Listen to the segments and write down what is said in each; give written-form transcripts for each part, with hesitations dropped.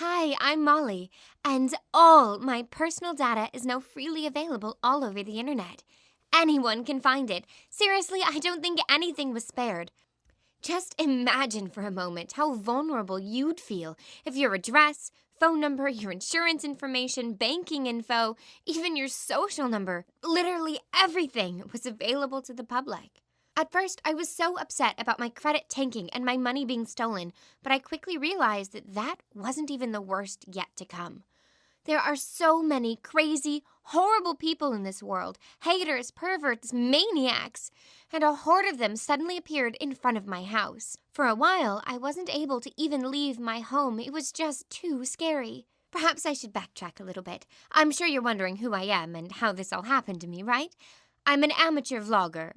Hi, I'm Molly, and all my personal data is now freely available all over the internet. Anyone can find it. Seriously, I don't think anything was spared. Just imagine for a moment how vulnerable you'd feel if your address, phone number, your insurance information, banking info, even your social number, literally everything was available to the public. At first, I was so upset about my credit tanking and my money being stolen, but I quickly realized that that wasn't even the worst yet to come. There are so many crazy, horrible people in this world, haters, perverts, maniacs, and a horde of them suddenly appeared in front of my house. For a while, I wasn't able to even leave my home. It was just too scary. Perhaps I should backtrack a little bit. I'm sure you're wondering who I am and how this all happened to me, right? I'm an amateur vlogger.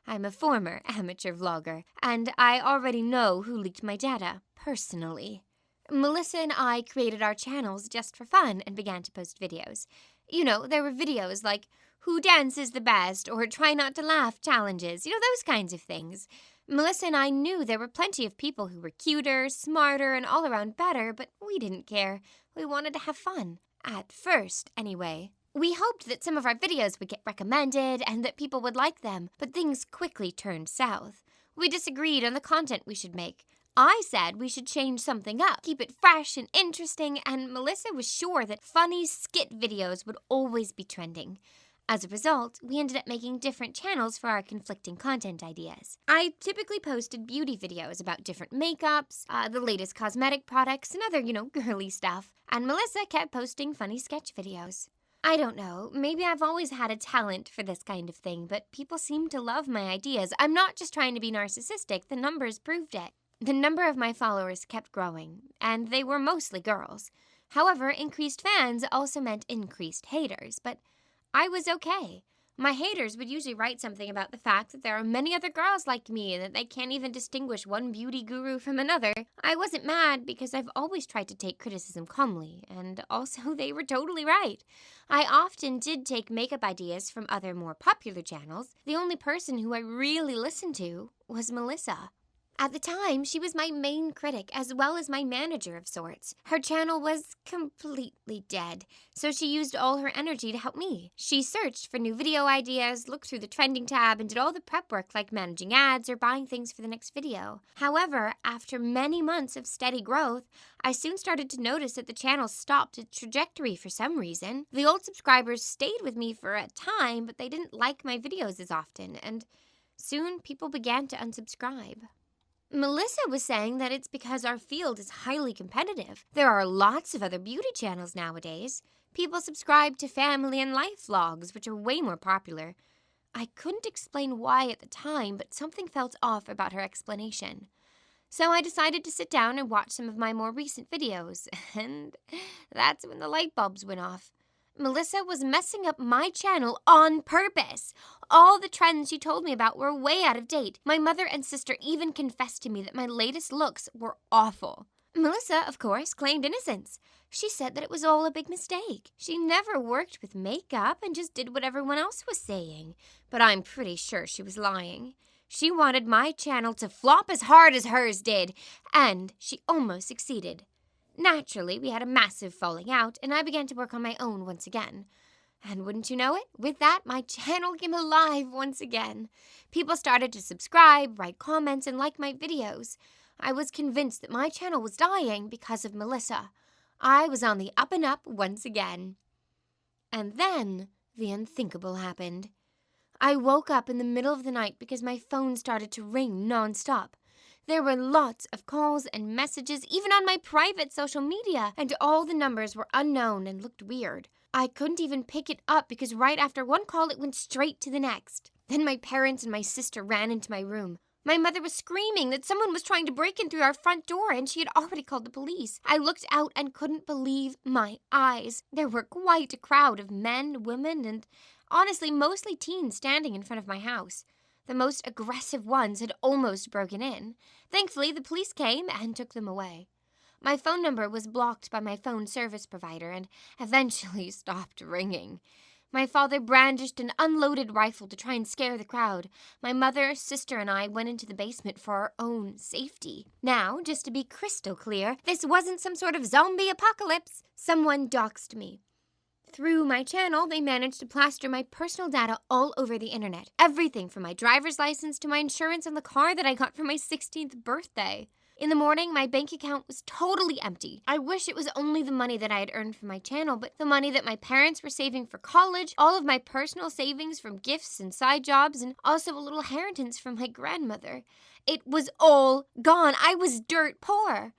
I'm a former amateur vlogger, and I already know who leaked my data, personally. Melissa and I created our channels just for fun and began to post videos. You know, there were videos like who dances the best or try not to laugh challenges, those kinds of things. Melissa and I knew there were plenty of people who were cuter, smarter, and all around better, but we didn't care. We wanted to have fun. At first, anyway. We hoped that some of our videos would get recommended and that people would like them, but things quickly turned south. We disagreed on the content we should make. I said we should change something up, keep it fresh and interesting, and Melissa was sure that funny skit videos would always be trending. As a result, we ended up making different channels for our conflicting content ideas. I typically posted beauty videos about different makeups, the latest cosmetic products, and other, girly stuff. And Melissa kept posting funny sketch videos. I don't know, maybe I've always had a talent for this kind of thing, but people seem to love my ideas. I'm not just trying to be narcissistic, the numbers proved it. The number of my followers kept growing, and they were mostly girls. However, increased fans also meant increased haters, but I was okay. My haters would usually write something about the fact that there are many other girls like me and that they can't even distinguish one beauty guru from another. I wasn't mad because I've always tried to take criticism calmly, and also they were totally right. I often did take makeup ideas from other more popular channels. The only person who I really listened to was Melissa. At the time, she was my main critic as well as my manager of sorts. Her channel was completely dead, so she used all her energy to help me. She searched for new video ideas, looked through the trending tab, and did all the prep work like managing ads or buying things for the next video. However, after many months of steady growth, I soon started to notice that the channel stopped its trajectory for some reason. The old subscribers stayed with me for a time, but they didn't like my videos as often, and soon people began to unsubscribe. Melissa was saying that it's because our field is highly competitive. There are lots of other beauty channels nowadays. People subscribe to family and life vlogs, which are way more popular. I couldn't explain why at the time, but something felt off about her explanation. So I decided to sit down and watch some of my more recent videos, and that's when the light bulbs went off. Melissa was messing up my channel on purpose. All the trends she told me about were way out of date. My mother and sister even confessed to me that my latest looks were awful. Melissa, of course, claimed innocence. She said that it was all a big mistake. She never worked with makeup and just did what everyone else was saying. But I'm pretty sure she was lying. She wanted my channel to flop as hard as hers did, and she almost succeeded. Naturally, we had a massive falling out, and I began to work on my own once again. And wouldn't you know it, with that, my channel came alive once again. People started to subscribe, write comments, and like my videos. I was convinced that my channel was dying because of Melissa. I was on the up and up once again. And then the unthinkable happened. I woke up in the middle of the night because my phone started to ring nonstop. There were lots of calls and messages, even on my private social media, and all the numbers were unknown and looked weird. I couldn't even pick it up because right after one call, it went straight to the next. Then my parents and my sister ran into my room. My mother was screaming that someone was trying to break in through our front door, and she had already called the police. I looked out and couldn't believe my eyes. There were quite a crowd of men, women, and honestly, mostly teens standing in front of my house. The most aggressive ones had almost broken in. Thankfully, the police came and took them away. My phone number was blocked by my phone service provider and eventually stopped ringing. My father brandished an unloaded rifle to try and scare the crowd. My mother, sister, and I went into the basement for our own safety. Now, just to be crystal clear, this wasn't some sort of zombie apocalypse. Someone doxed me. Through my channel, they managed to plaster my personal data all over the internet. Everything from my driver's license to my insurance on the car that I got for my 16th birthday. In the morning, my bank account was totally empty. I wish it was only the money that I had earned from my channel, but the money that my parents were saving for college, all of my personal savings from gifts and side jobs, and also a little inheritance from my grandmother. It was all gone. I was dirt poor.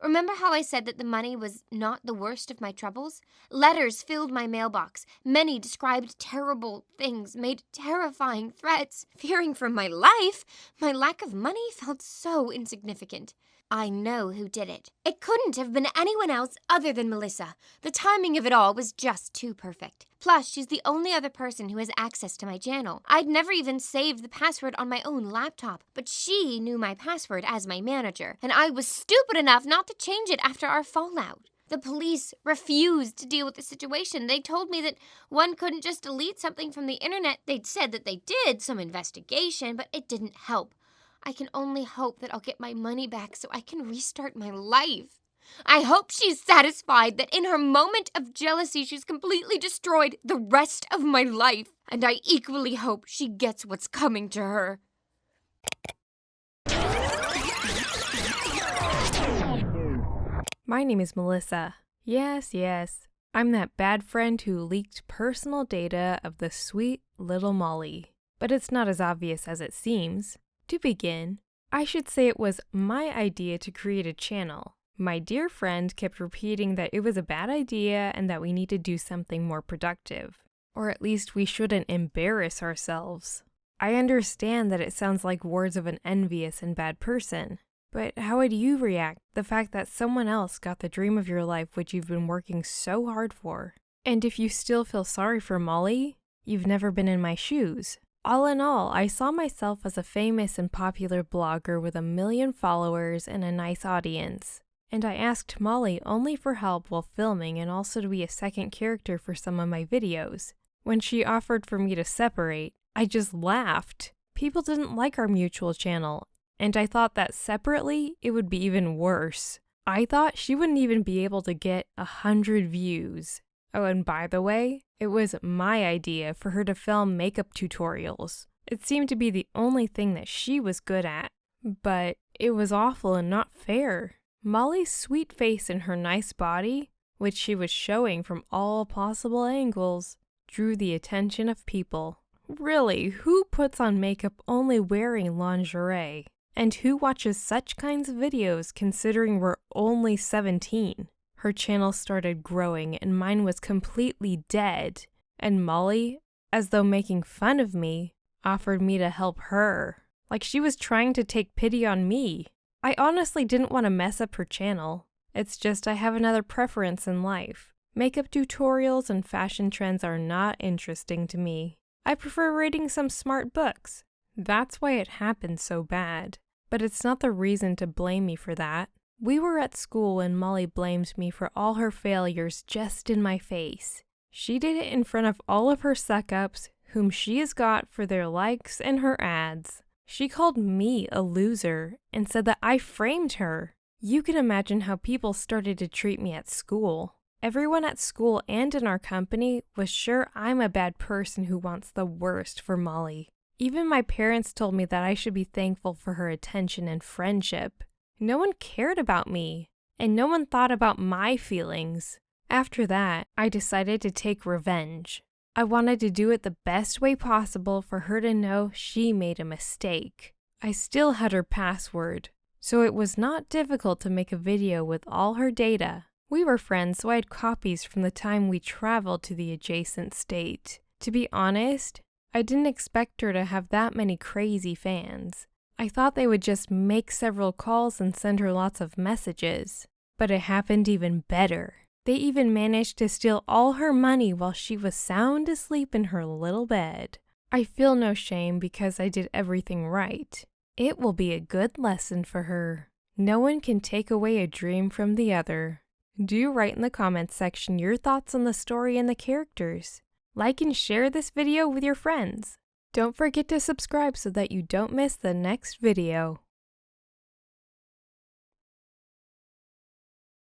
Remember how I said that the money was not the worst of my troubles? Letters filled my mailbox. Many described terrible things, made terrifying threats. Fearing for my life, my lack of money felt so insignificant. I know who did it. It couldn't have been anyone else other than Melissa. The timing of it all was just too perfect. Plus, she's the only other person who has access to my channel. I'd never even saved the password on my own laptop, but she knew my password as my manager, and I was stupid enough not to change it after our fallout. The police refused to deal with the situation. They told me that one couldn't just delete something from the internet. They'd said that they did some investigation, but it didn't help. I can only hope that I'll get my money back so I can restart my life. I hope she's satisfied that in her moment of jealousy, she's completely destroyed the rest of my life. And I equally hope she gets what's coming to her. My name is Melissa. Yes, I'm that bad friend who leaked personal data of the sweet little Molly. But it's not as obvious as it seems. To begin, I should say it was my idea to create a channel. My dear friend kept repeating that it was a bad idea and that we need to do something more productive. Or at least we shouldn't embarrass ourselves. I understand that it sounds like words of an envious and bad person. But how would you react the fact that someone else got the dream of your life which you've been working so hard for? And if you still feel sorry for Molly, you've never been in my shoes. All in all, I saw myself as a famous and popular blogger with 1 million followers and a nice audience. And I asked Molly only for help while filming and also to be a second character for some of my videos. When she offered for me to separate, I just laughed. People didn't like our mutual channel, and I thought that separately it would be even worse. I thought she wouldn't even be able to get 100 views. Oh, and by the way, it was my idea for her to film makeup tutorials. It seemed to be the only thing that she was good at. But it was awful and not fair. Molly's sweet face and her nice body, which she was showing from all possible angles, drew the attention of people. Really, who puts on makeup only wearing lingerie? And who watches such kinds of videos considering we're only 17? Her channel started growing and mine was completely dead. And Molly, as though making fun of me, offered me to help her. Like she was trying to take pity on me. I honestly didn't want to mess up her channel. It's just I have another preference in life. Makeup tutorials and fashion trends are not interesting to me. I prefer reading some smart books. That's why it happened so bad. But it's not the reason to blame me for that. We were at school and Molly blamed me for all her failures just in my face. She did it in front of all of her suck-ups, whom she has got for their likes and her ads. She called me a loser and said that I framed her. You can imagine how people started to treat me at school. Everyone at school and in our company was sure I'm a bad person who wants the worst for Molly. Even my parents told me that I should be thankful for her attention and friendship. No one cared about me, and no one thought about my feelings. After that, I decided to take revenge. I wanted to do it the best way possible for her to know she made a mistake. I still had her password, so it was not difficult to make a video with all her data. We were friends, so I had copies from the time we traveled to the adjacent state. To be honest, I didn't expect her to have that many crazy fans. I thought they would just make several calls and send her lots of messages. But it happened even better. They even managed to steal all her money while she was sound asleep in her little bed. I feel no shame because I did everything right. It will be a good lesson for her. No one can take away a dream from the other. Do write in the comments section your thoughts on the story and the characters. Like and share this video with your friends. Don't forget to subscribe so that you don't miss the next video.